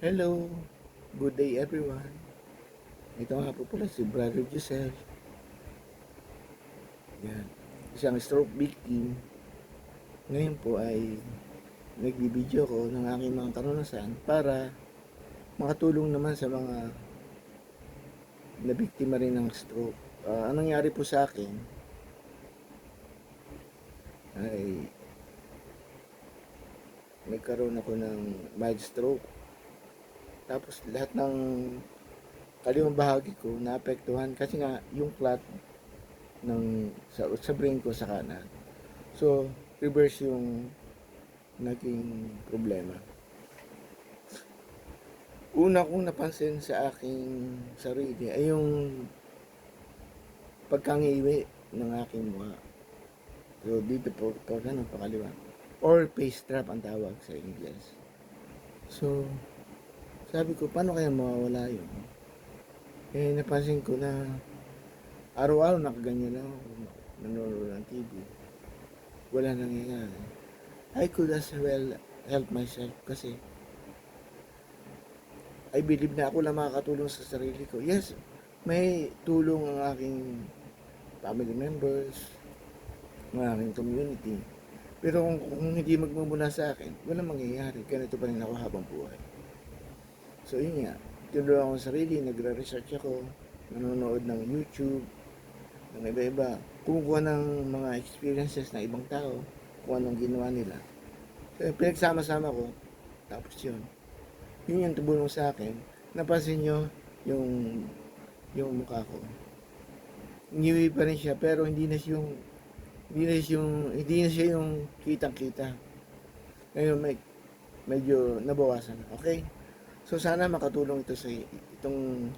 Hello, good day everyone. Ito nga po pala si Brother Giselle. Yan. Isang stroke victim. Ngayon po ay nagbibideo ko ng aking mga karanasan para makatulong naman sa mga nabiktima rin ng stroke. Anong nangyari po sa akin ay nagkaroon ako ng mild stroke. Tapos lahat ng kaliwang bahagi ko naapektuhan kasi nga yung clot sa brain ko sa kanan. So, reverse yung naging problema. Una kong napansin sa aking sarili ay yung pagkangiwi ng aking mukha. So, dito po ganun, pakaliwa. Or face trap ang tawag sa English. So, sabi ko, paano kaya mawawala yun? Napansin ko na araw-araw nakaganyan lang ako, nanonood ng TV. Wala nangyayari. I could as well help myself kasi I believe na ako lang makakatulong sa sarili ko. Yes, may tulong ang aking family members, ang aking community. Pero kung hindi magmumula sa akin, walang mangyayari. Ganito pa rin ako habang buhay. So yun nga, tinulungan ko sa sarili, nagre-research ako, nanonood ng YouTube, ng iba-iba, kumukuha ng mga experiences ng ibang tao, kung anong ginawa nila. So, pinagsama-sama ko, tapos yun. Yun yung tumulong sa akin. Napansin nyo yung mukha ko. Ngiwi pa rin siya, pero hindi na siya yung kitang-kita. Ngayon medyo nabawasan na. Okay? So sana makatulong ito sa itong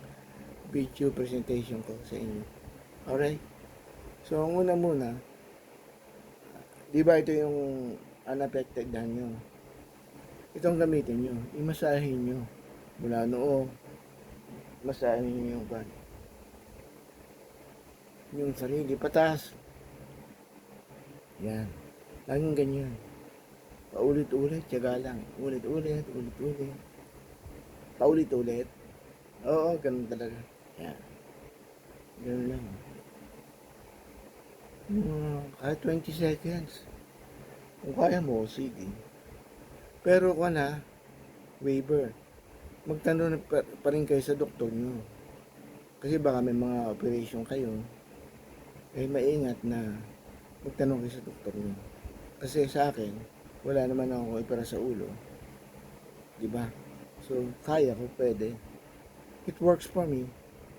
video presentation ko sa inyo. Alright? So ang una muna, di ba ito yung unaffected na nyo? Itong gamitin nyo, imasahin nyo mula noo, masahin nyo yung sarili, patas. Yan. Laging ganyan. Paulit-ulit, tiyaga lang. Ulit-ulit. Paulit-ulit. Oo, ganun talaga. Yan. Ganun lang. Kahit 20 seconds. Kung kaya mo, sige. Pero kung na, waiver. Magtanong pa rin kayo sa doktor nyo. Kasi baka may mga operation kayo. Maingat na magtanong kayo sa doktor nyo. Kasi sa akin, wala naman akong ipara sa ulo. Diba? So, kaya ko, pwede. It works for me.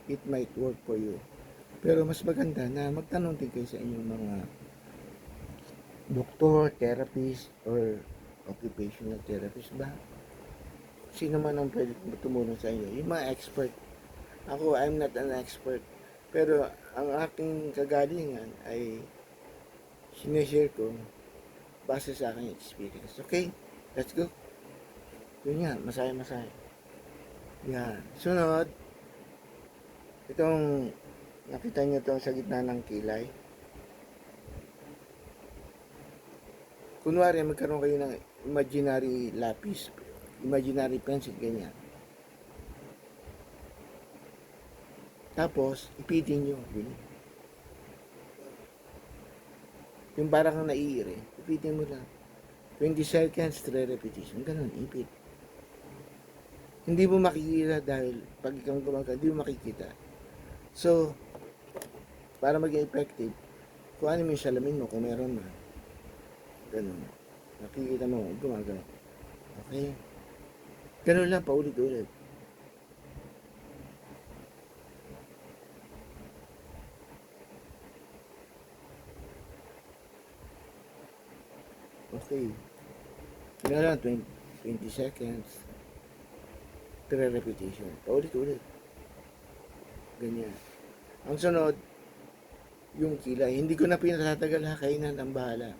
It might work for you. Pero mas maganda na magtanong din kayo sa inyong mga doktor, therapist, or occupational therapist ba? Sino man ang pwede tumulong sa inyo? Yung mga expert. Ako, I'm not an expert. Pero ang aking kagalingan ay sineshare ko base sa aking experience. Okay? Let's go. Yun nga, masaya-masaya. Yan. Sunod, itong nakita nyo itong sa gitna ng kilay. Kunwari, magkaroon kayo ng imaginary lapis, imaginary pencil, ganyan. Tapos, ipitin nyo. Yung parang kang naiire, ipitin mo lang. 20 seconds, 3 repetition. Ganun, ipit. Hindi mo makikita dahil pag ikaw gumagawa, hindi mo makikita. So, para maging effective, kung ano yung salamin mo, kung meron man. Ganun. Nakikita mo, gumagawa. Okay? Ganun lang, paulit-ulit. Okay. Kaya lang, 20 seconds. 3 repetition. Paulit-ulit. Ganyan. Ang sunod, yung kilay. Hindi ko na pinatatagal ha, kainan ang bahala.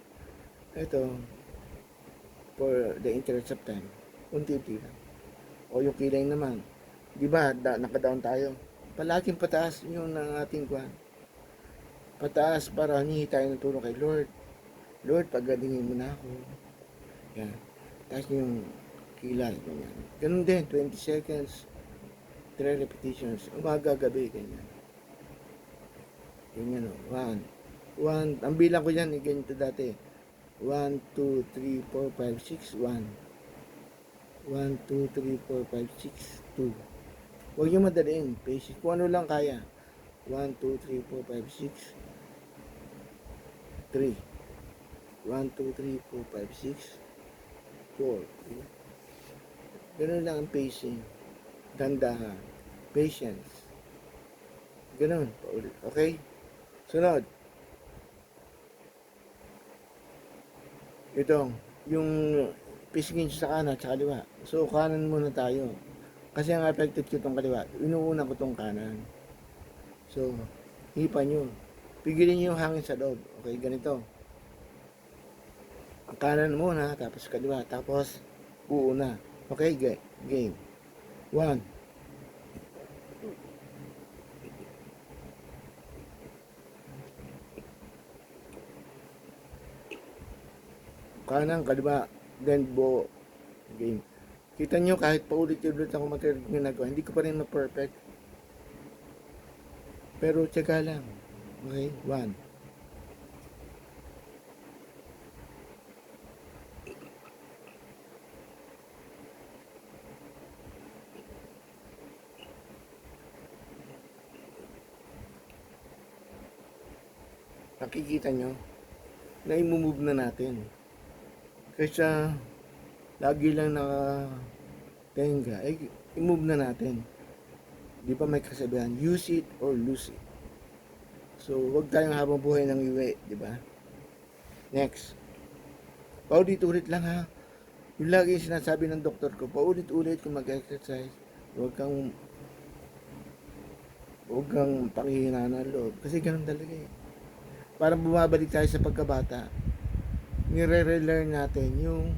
Ito, for the interest of time, unti-unti lang. O yung kilay naman, di ba, naka-down tayo. Palaging pataas yung ng ating kwan. Pataas para hinihi tayo ng tulong kay Lord. Lord, pagalingin mo na ako. Yan. Tapos yung Kilas, ganyan. Ganun din, 20 seconds, 3 repetitions. Umaga, gabi, ganyan. Ganyan o. 1. Ang bilang ko yan, ganito dati. 1, 2, 3, 4, 5, 6, 1. 1, 2, 3, 4, 5, 6, 2. Huwag yung madaliin. Basic. Kung ano lang kaya. 1, 2, 3, 4, 5, 6, 3. 1, 2, 3, 4, 5, 6, 4. Ganun lang ang pacing. Dandahan. Patience. Ganun. Paulit. Okay? Sunod. Ito. Yung pisingin sa kanan at sa kaliwa. So, kanan muna tayo. Kasi ang affected ko itong kaliwa. Inuuna ko itong kanan. So, hipa nyo. Pigilin nyo yung hangin sa loob. Okay, ganito. Ang kanan muna, tapos kaliwa, tapos uuna. Okay, game. 1. Kanan, kaliwa, then buo. Game. Kita nyo, kahit paulit-ulit ako material ginagawa, hindi ko pa rin ma-perfect. Pero, tsaga lang. Okay, 1. Nakikita nyo, na i-move na natin. Kaysa, lagi lang nakatenga, i-move na natin. Di ba may kasabihan, use it or lose it. So, wag tayong habang buhay ng iwi, di ba? Next. Paulit-ulit lang ha. Yung lagi sinasabi ng doktor ko, paulit-ulit kung mag-exercise. Huwag kang pakihina ng loob. Kasi ganun talaga eh. Parang bumabalik tayo sa pagkabata. Nire-relearn natin yung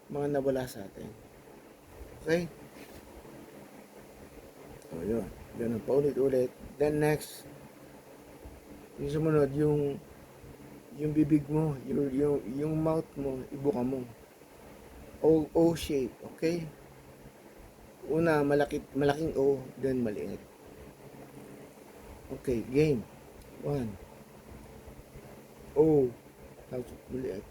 mga nawala sa atin. Okay? O yun. Ganun, paulit-ulit. Then next, yung sumunod, yung bibig mo, yung mouth mo, ibuka mo. O shape, okay? Una, malaking O, then maliit. Okay, game. 1. O, tapos maliit.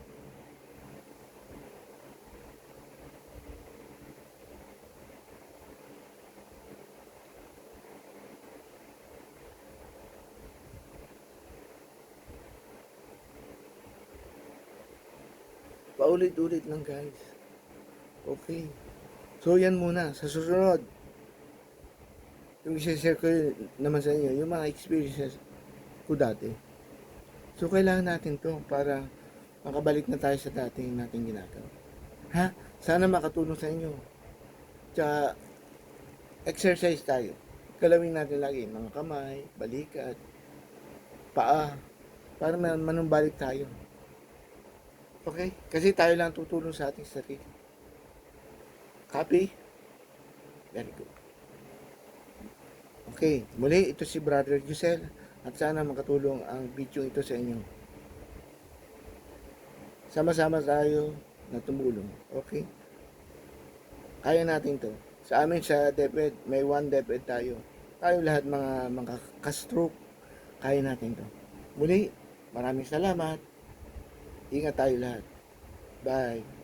Paulit-ulit lang guys. Okay. So yan muna. Sa susunod, yung i-share ko naman sa inyo, yung mga experiences ko dati. So kailangan natin to para makabalik na tayo sa dating nating ginagawa. Ha? Sana makatulong sa inyo. Tsaka, exercise tayo. Galawin natin lagi, mga kamay, balikat, paa, para manumbalik tayo. Okay? Kasi tayo lang tutulong sa ating sarili. Copy? Very good. Okay, muli ito si Brother Giselle at sana makatulong ang video ito sa inyo. Sama-sama tayo na tumulong. Okay? Kaya natin to. Sa amin sa DepEd, may 1 DepEd tayo. Tayo lahat mga ka-stroke, kaya natin to. Muli, maraming salamat. Ingat tayo lahat. Bye.